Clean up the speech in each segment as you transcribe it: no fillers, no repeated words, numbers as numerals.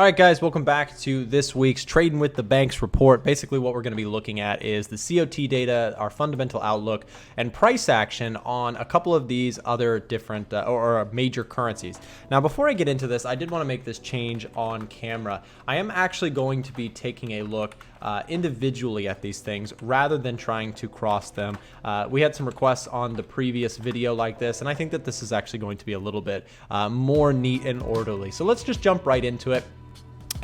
right, guys, welcome back to this week's Trading with the Banks report. Basically, what we're going to be looking at is the COT data, our fundamental outlook, and price action on a couple of these other different or major currencies. Now, before I get into this, I did want to make this change on camera. I am actually going to be taking a look individually at these things rather than trying to cross them. We had some requests on the previous video like this, and I think that this is actually going to be a little bit more neat and orderly. So let's just jump right into it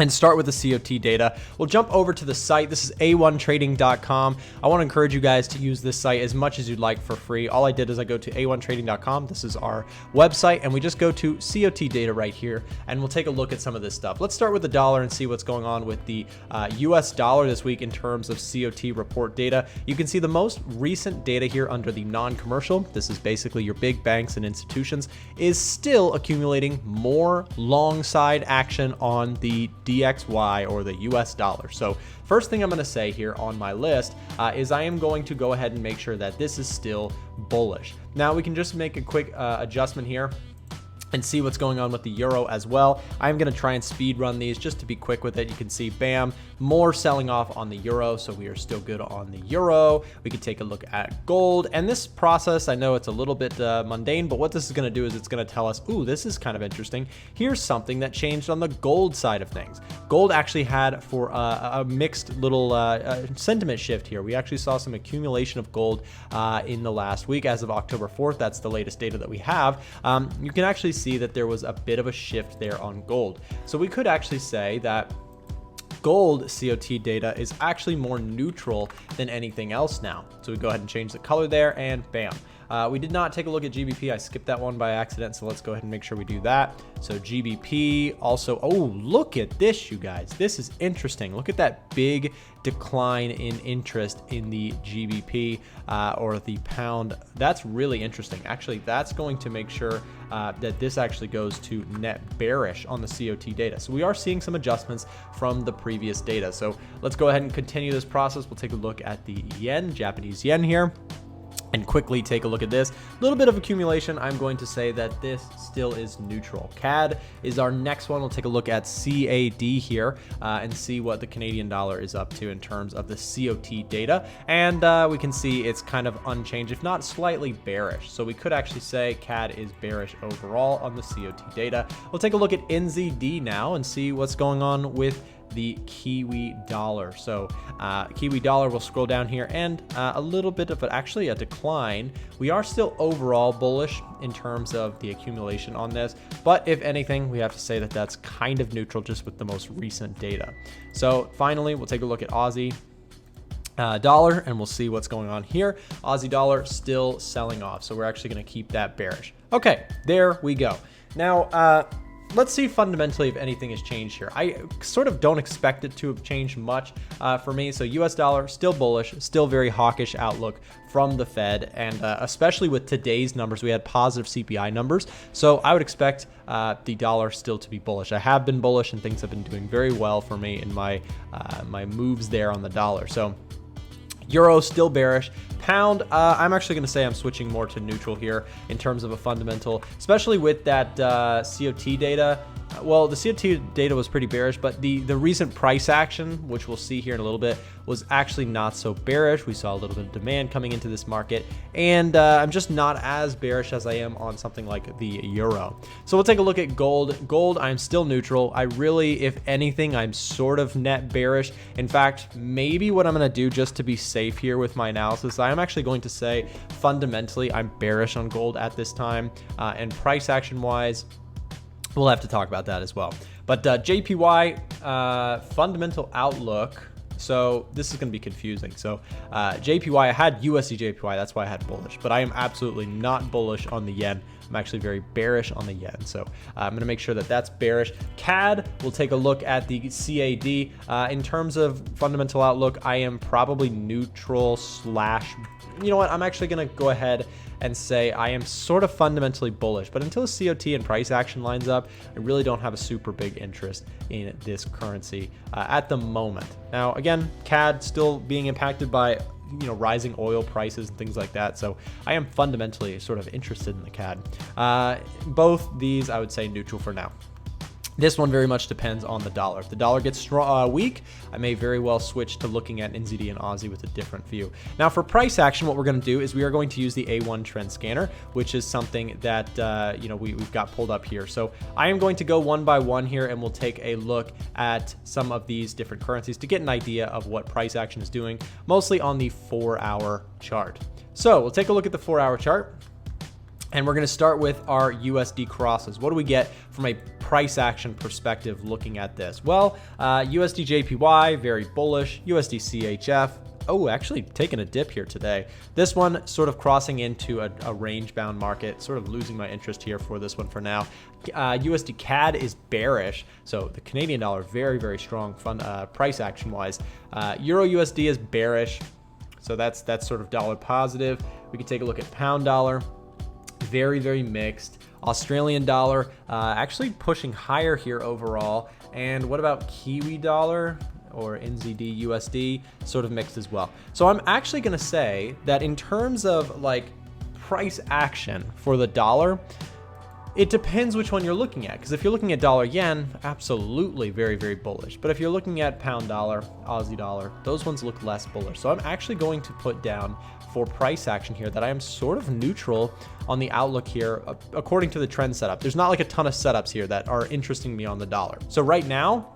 and start with the COT data. We'll jump over to the site. This is a1trading.com. I want to encourage you guys to use this site as much as you'd like for free. All I did is I go to a1trading.com. This is our website, and we just go to COT data right here, and we'll take a look at some of this stuff. Let's start with the dollar and see what's going on with the US dollar this week in terms of COT report data. You can see the most recent data here under the non-commercial. This is basically your big banks and institutions, is still accumulating more long side action on the DXY or the US dollar. So first thing I'm going to say here on my list is I am going to go ahead and make sure that this is still bullish. Now we can just make a quick adjustment here and see what's going on with the euro as well. I'm going to try and speed run these just to be quick with it. You can see, bam, more selling off on the euro, so we are still good on the euro. We could take a look at gold, and this process, I know it's a little bit mundane, but what this is going to do is it's going to tell us, ooh, this is kind of interesting. Here's something that changed on the gold side of things. Gold actually had for a mixed little sentiment shift here. We actually saw some accumulation of gold in the last week as of October 4th. That's the latest data that we have. You can actually see that there was a bit of a shift there on gold. So we could actually say that gold COT data is actually more neutral than anything else now. So we go ahead and change the color there, and bam. We did not take a look at GBP. I skipped that one by accident, so let's go ahead and make sure we do that. So GBP also, oh, look at this, you guys. This is interesting. Look at that big decline in interest in the GBP or the pound. That's really interesting. Actually, that's going to make sure that this actually goes to net bearish on the COT data. So we are seeing some adjustments from the previous data. So let's go ahead and continue this process. We'll take a look at the yen, Japanese yen here, and quickly take a look at this. A little bit of accumulation. I'm going to say that this still is neutral. CAD is our next one. We'll take a look at CAD here and see what the Canadian dollar is up to in terms of the COT data. And we can see it's kind of unchanged, if not slightly bearish. So we could actually say CAD is bearish overall on the COT data. We'll take a look at NZD now and see what's going on with the Kiwi dollar. So Kiwi dollar, we'll scroll down here, and a little bit of actually a decline. We are still overall bullish in terms of the accumulation on this, but if anything, we have to say that that's kind of neutral just with the most recent data. So finally, we'll take a look at Aussie dollar, and we'll see what's going on here. Aussie dollar still selling off, so we're actually going to keep that bearish. Okay, there we go. Now let's see fundamentally if anything has changed here. I sort of don't expect it to have changed much for me. So US dollar still bullish, still very hawkish outlook from the Fed, and especially with today's numbers, we had positive CPI numbers. So I would expect the dollar still to be bullish. I have been bullish, and things have been doing very well for me in my my moves there on the dollar. So euro still bearish. Pound, I'm actually going to say I'm switching more to neutral here in terms of a fundamental, especially with that COT data. Well, the COT data was pretty bearish, but the recent price action, which we'll see here in a little bit, was actually not so bearish. We saw a little bit of demand coming into this market, and I'm just not as bearish as I am on something like the euro. So we'll take a look at gold. Gold, I'm still neutral. I really, if anything, I'm sort of net bearish. In fact, maybe what I'm going to do just to be safe here with my analysis, I'm actually going to say fundamentally I'm bearish on gold at this time, and price action wise, we'll have to talk about that as well. But JPY fundamental outlook. So this is going to be confusing. So JPY, I had USD JPY. That's why I had bullish. But I am absolutely not bullish on the yen. I'm actually very bearish on the yen. So I'm going to make sure that that's bearish. CAD, we'll take a look at the CAD. In terms of fundamental outlook, I am probably neutral slash, you know what, I'm actually going to go ahead and say I am sort of fundamentally bullish, but until COT and price action lines up, I really don't have a super big interest in this currency at the moment. Now, again, CAD still being impacted by rising oil prices and things like that. So I am fundamentally sort of interested in the CAD. Both these, I would say neutral for now. This one very much depends on the dollar. If the dollar gets strong, weak, I may very well switch to looking at NZD and Aussie with a different view. Now for price action, what we're going to do is we are going to use the A1 trend scanner, which is something that we've got pulled up here. So I am going to go one by one here, and we'll take a look at some of these different currencies to get an idea of what price action is doing, mostly on the 4-hour chart. So we'll take a look at the 4-hour chart. And we're going to start with our USD crosses. What do we get from a price action perspective looking at this? Well, USD JPY, very bullish. USD CHF, oh, actually taking a dip here today. This one sort of crossing into a range-bound market, sort of losing my interest here for this one for now. USD CAD is bearish, so the Canadian dollar, very, very strong price action-wise. Euro USD is bearish, so that's sort of dollar positive. We can take a look at pound dollar. Very, very mixed. Australian dollar actually pushing higher here overall. And what about Kiwi dollar or NZD USD? Sort of mixed as well. So I'm actually going to say that in terms of like price action for the dollar, it depends which one you're looking at. Because if you're looking at dollar yen, absolutely very, very bullish. But if you're looking at pound dollar, Aussie dollar, those ones look less bullish. So I'm actually going to put down for price action here that I am sort of neutral on the outlook here according to the trend setup. There's not like a ton of setups here that are interesting me on the dollar. So right now,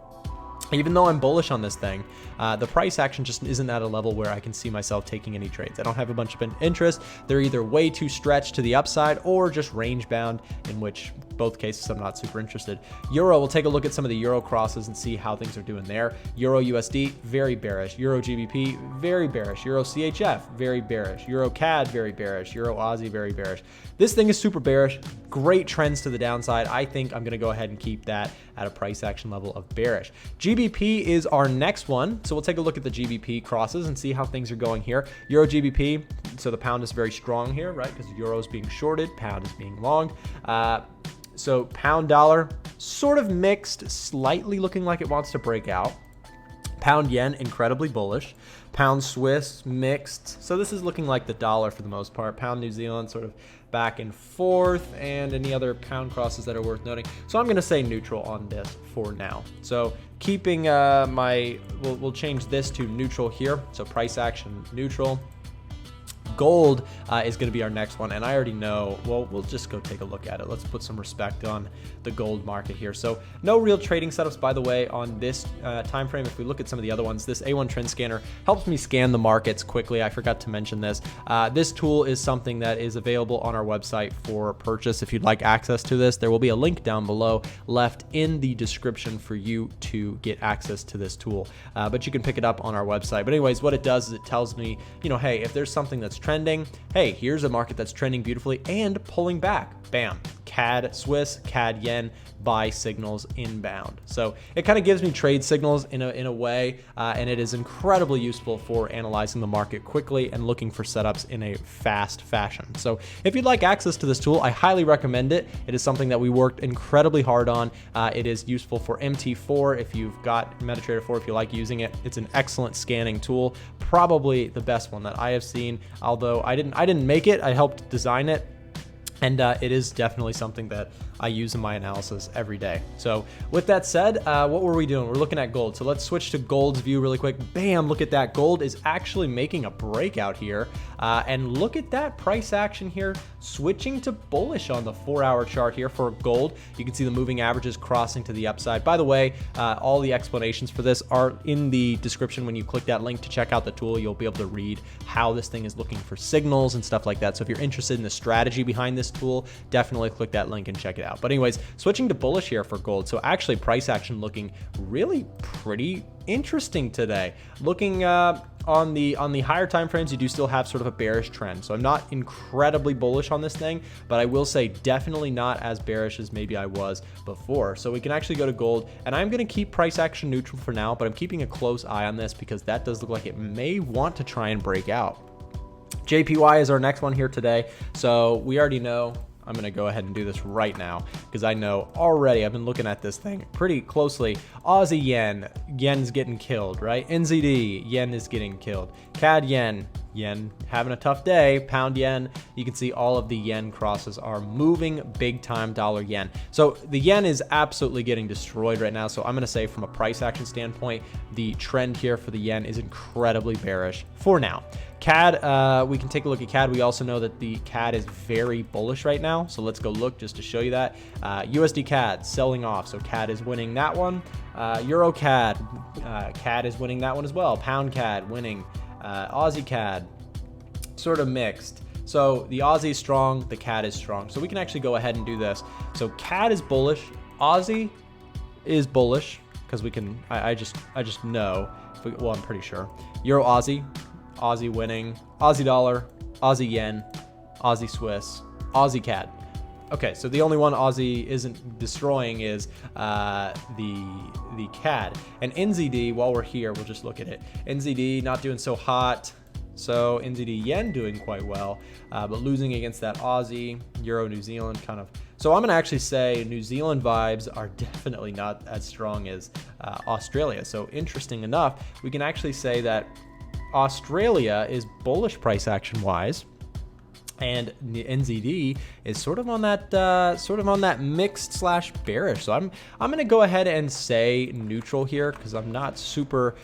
even though I'm bullish on this thing, the price action just isn't at a level where I can see myself taking any trades. I don't have a bunch of interest. They're either way too stretched to the upside or just range bound, in which both cases I'm not super interested. Euro, we'll take a look at some of the Euro crosses and see how things are doing there. Euro USD, very bearish. Euro GBP, very bearish. Euro CHF, very bearish. Euro CAD, very bearish. Euro Aussie, very bearish. This thing is super bearish. Great trends to the downside. I think I'm going to go ahead and keep that at a price action level of bearish. GBP is our next one. So we'll take a look at the GBP crosses and see how things are going here. Euro GBP, so the pound is very strong here, right? Because euro is being shorted, pound is being long. So pound dollar, sort of mixed, slightly looking like it wants to break out. Pound yen, incredibly bullish. Pound Swiss, mixed. So this is looking like the dollar for the most part. Pound New Zealand, sort of back and forth, and any other pound crosses that are worth noting. So I'm going to say neutral on this for now. So keeping we'll change this to neutral here. So price action neutral. Gold is going to be our next one, and I already know. Well, we'll just go take a look at it. Let's put some respect on the gold market here. So no real trading setups, by the way, on this time frame. If we look at some of the other ones, this A1 trend scanner helps me scan the markets quickly. I forgot to mention this. This tool is something that is available on our website for purchase. If you'd like access to this, there will be a link down below left in the description for you to get access to this tool. But you can pick it up on our website. But anyways, what it does is it tells me, hey, if there's something that's trending, hey, here's a market that's trending beautifully and pulling back. Bam. CAD Swiss, CAD yen, buy signals inbound. So it kind of gives me trade signals in a way, and it is incredibly useful for analyzing the market quickly and looking for setups in a fast fashion. So if you'd like access to this tool, I highly recommend it. It is something that we worked incredibly hard on. It is useful for MT4 if you've got MetaTrader 4, if you like using it. It's an excellent scanning tool, probably the best one that I have seen. Although I didn't make it, I helped design it. And it is definitely something that I use in my analysis every day. So with that said, what were we doing? We're looking at gold. So let's switch to gold's view really quick. Bam, look at that. Gold is actually making a breakout here. And look at that price action here, switching to bullish on the 4-hour chart here for gold. You can see the moving averages crossing to the upside. By the way, all the explanations for this are in the description. When you click that link to check out the tool, you'll be able to read how this thing is looking for signals and stuff like that. So if you're interested in the strategy behind this tool, definitely click that link and check it out. But anyways, switching to bullish here for gold. So actually price action looking really pretty interesting today. Looking on the higher time frames, you do still have sort of a bearish trend. So I'm not incredibly bullish on this thing, but I will say definitely not as bearish as maybe I was before. So we can actually go to gold, and I'm going to keep price action neutral for now, but I'm keeping a close eye on this because that does look like it may want to try and break out. JPY is our next one here today. So we already know. I'm going to go ahead and do this right now because I know already I've been looking at this thing pretty closely. Aussie yen, yen's getting killed, right? NZD, yen is getting killed. CAD yen, yen having a tough day. Pound yen, you can see all of the yen crosses are moving big time dollar yen. So the yen is absolutely getting destroyed right now. So I'm going to say from a price action standpoint, the trend here for the yen is incredibly bearish for now. CAD, we can take a look at CAD. We also know that the CAD is very bullish right now. So let's go look just to show you that. USD CAD selling off. So CAD is winning that one. Euro CAD, CAD is winning that one as well. Pound CAD winning. Aussie CAD, sort of mixed. So the Aussie is strong, the CAD is strong. So we can actually go ahead and do this. So CAD is bullish, Aussie is bullish because we can. I just know. Well, I'm pretty sure. Euro Aussie, Aussie winning. Aussie dollar, Aussie yen, Aussie Swiss, Aussie CAD. Okay, so the only one Aussie isn't destroying is the CAD. And NZD, while we're here, we'll just look at it. NZD not doing so hot. So NZD yen doing quite well, but losing against that Aussie, Euro, New Zealand kind of. So I'm going to actually say New Zealand vibes are definitely not as strong as Australia. So interesting enough, we can actually say that Australia is bullish price action wise. And the NZD is sort of on that mixed slash bearish. So I'm going to go ahead and say neutral here because I'm not super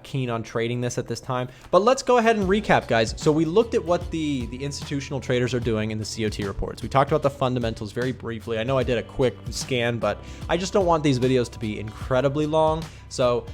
keen on trading this at this time. But let's go ahead and recap, guys. So we looked at what the institutional traders are doing in the COT reports. We talked about the fundamentals very briefly. I know I did a quick scan, but I just don't want these videos to be incredibly long. So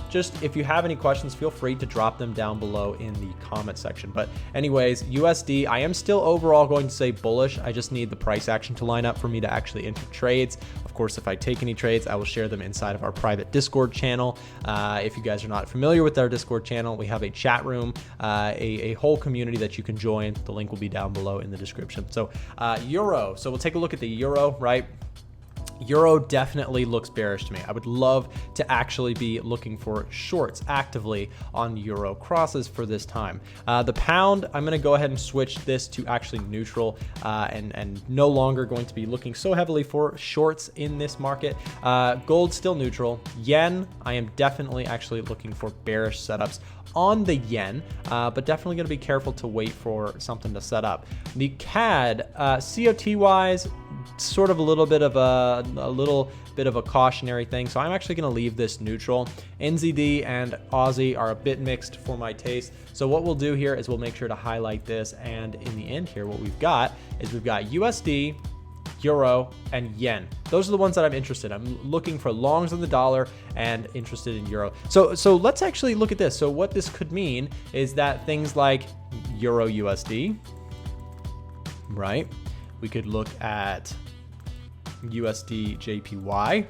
just if you have any questions, feel free to drop them down below in the comment section. But anyways, USD, I am still overall going to say bullish. I just need the price action to line up for me to actually enter trades. Of course, if I take any trades, I will share them inside of our private Discord channel. If you guys are not familiar with our Discord channel, we have a chat room, a whole community that you can join. The link will be down below in the description. So Euro. So we'll take a look at the Euro, right? Euro definitely looks bearish to me. I would love to actually be looking for shorts actively on Euro crosses for this time. The pound, I'm going to go ahead and switch this to actually neutral and no longer going to be looking so heavily for shorts in this market. Gold still neutral. Yen, I am definitely actually looking for bearish setups on the yen, but definitely going to be careful to wait for something to set up. The CAD, COT wise, sort of a little bit of a cautionary thing. So I'm actually going to leave this neutral. NZD and Aussie are a bit mixed for my taste. So what we'll do here is we'll make sure to highlight this. And in the end here, what we've got is we've got USD, Euro, and yen. Those are the ones that I'm interested in. I'm looking for longs on the dollar and interested in Euro. So let's actually look at this. So what this could mean is that things like Euro USD, right? We could look at USD JPY.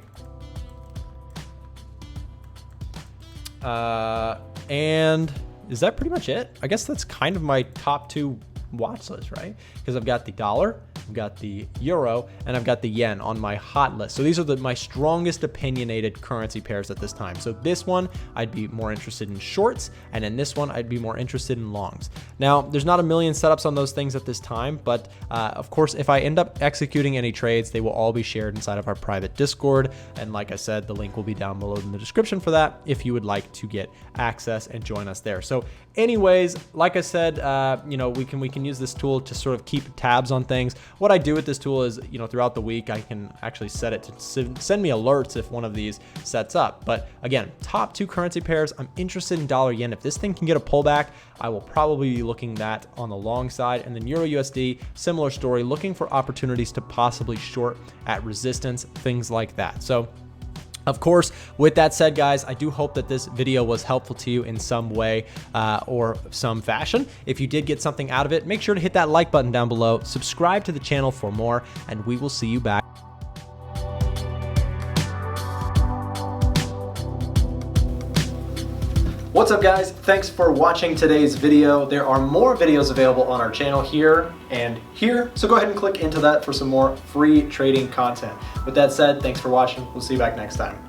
And is that pretty much it? I guess that's kind of my top two watch list, right? Because I've got the dollar, I've got the euro, and I've got the yen on my hot list. So these are my strongest opinionated currency pairs at this time. So this one, I'd be more interested in shorts, and in this one, I'd be more interested in longs. Now, there's not a million setups on those things at this time, but of course, if I end up executing any trades, they will all be shared inside of our private Discord. And like I said, the link will be down below in the description for that if you would like to get access and join us there. So anyways, like I said, you know, we can use this tool to sort of keep tabs on things. What I do with this tool is, you know, throughout the week, I can actually set it to send me alerts if one of these sets up. But again, top two currency pairs, I'm interested in dollar yen. If this thing can get a pullback, I will probably be looking that on the long side. And then Euro USD, similar story, looking for opportunities to possibly short at resistance, things like that. So of course, with that said, guys, I do hope that this video was helpful to you in some way or some fashion. If you did get something out of it, make sure to hit that like button down below, subscribe to the channel for more, and we will see you back. What's up, guys? Thanks for watching today's video. There are more videos available on our channel here and here, so go ahead and click into that for some more free trading content. With that said, thanks for watching. We'll see you back next time.